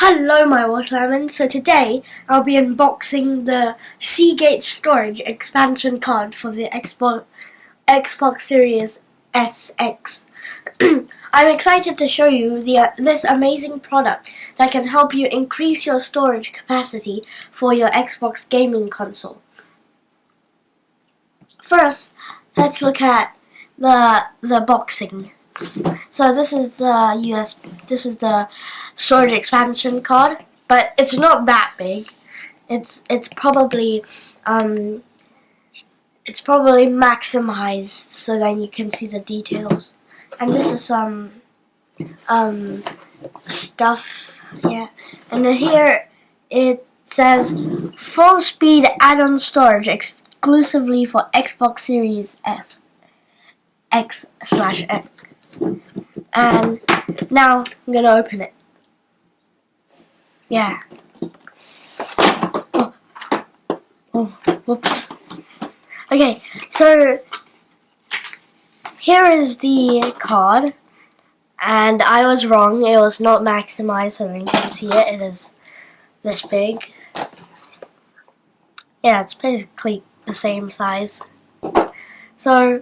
Hello my waterlemon, so today I'll be unboxing the Seagate storage expansion card for the Xbox Series SX. I'm excited to show you this amazing product that can help you increase your storage capacity for your Xbox gaming console. First, let's look at the boxing. So this is the storage expansion card, but it's not that big. It's probably maximized so that you can see the details. And this is some stuff, yeah. And then here it says full speed add-on storage exclusively for Xbox Series X/X. And now I'm gonna open it. Yeah. Oh, whoops. Okay, so here is the card, and I was wrong. It was not maximized, so you can see it. It is this big. Yeah, it's basically the same size. So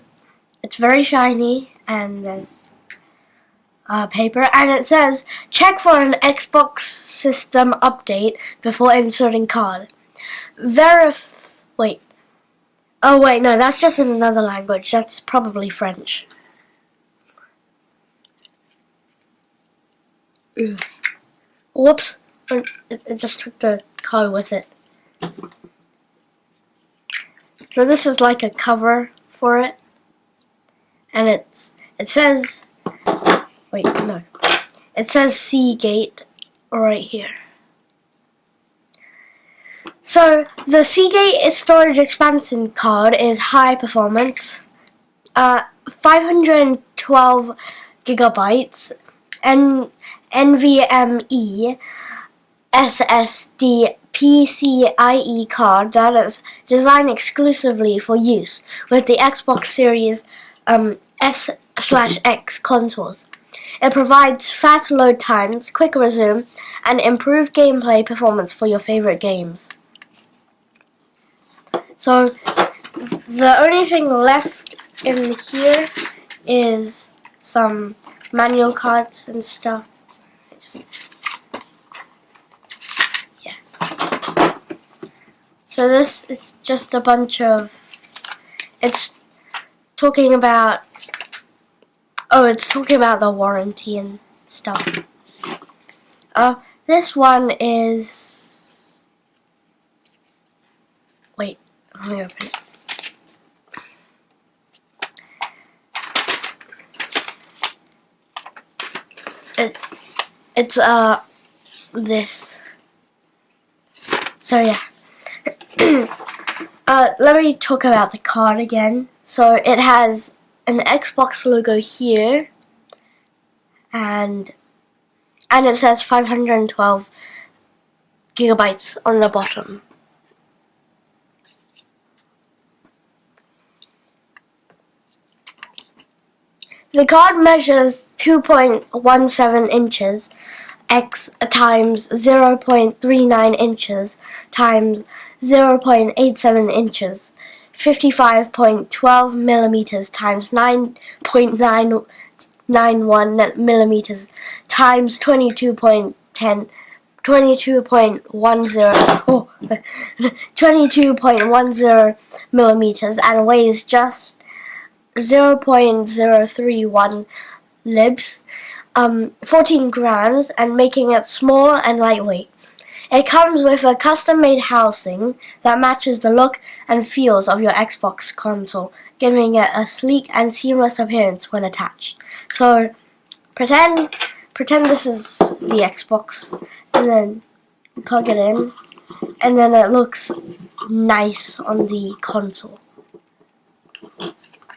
it's very shiny, and there's paper, and it says check for an Xbox system update before inserting card. Wait. Oh wait, no, that's just in another language. That's probably French. Whoops! It just took the card with it. So this is like a cover for it, and it says. Wait, no. It says Seagate right here. So the Seagate storage expansion card is high performance, 512 gigabytes, NVMe SSD PCIe card that is designed exclusively for use with the Xbox Series S/X consoles. It provides fast load times, quick resume, and improved gameplay performance for your favorite games. So the only thing left in here is some manual cards and stuff. Yeah. So this is just a bunch of. It's talking about the warranty and stuff. This one is. Wait, let me open it. It's this. So yeah. Let me talk about the card again. So it has an Xbox logo here, and it says 512 gigabytes on the bottom. The card measures 2.17 inches x times 0.39 inches times 0.87 inches, 55.12 millimeters times 9.991 millimeters times 22.10 millimeters, and weighs just 0.031 libs, 14 grams, and making it small and lightweight. It comes with a custom-made housing that matches the look and feels of your Xbox console, giving it a sleek and seamless appearance when attached. So, pretend this is the Xbox, and then plug it in, and then it looks nice on the console.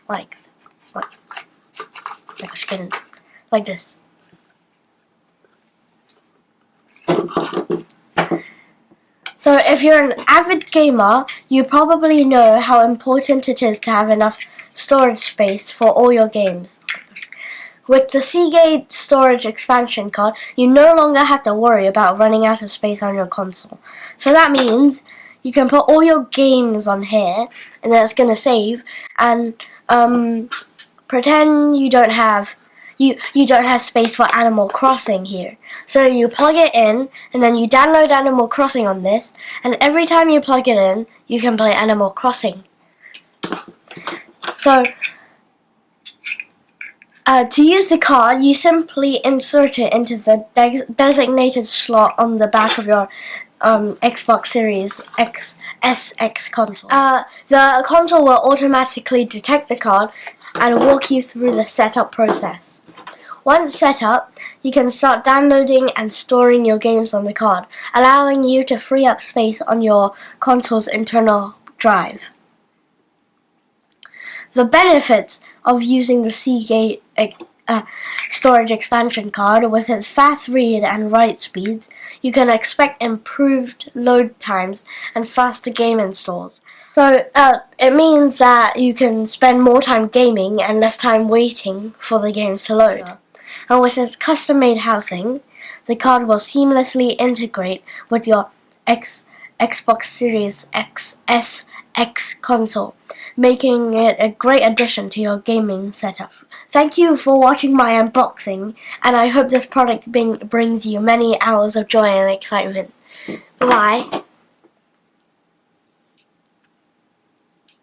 Like this. So if you're an avid gamer, you probably know how important it is to have enough storage space for all your games. With the Seagate storage expansion card, you no longer have to worry about running out of space on your console. So that means you can put all your games on here, and then it's going to save, and pretend you don't have space for Animal Crossing here. So you plug it in, and then you download Animal Crossing on this, and every time you plug it in, you can play Animal Crossing. So to use the card, you simply insert it into the designated slot on the back of your Xbox Series SX console. The console will automatically detect the card and walk you through the setup process. Once set up, you can start downloading and storing your games on the card, allowing you to free up space on your console's internal drive. The benefits of using the Seagate storage expansion card: with its fast read and write speeds, you can expect improved load times and faster game installs. So it means that you can spend more time gaming and less time waiting for the games to load. And with its custom-made housing, the card will seamlessly integrate with your Xbox Series X SX console, making it a great addition to your gaming setup. Thank you for watching my unboxing, and I hope this product brings you many hours of joy and excitement. Bye.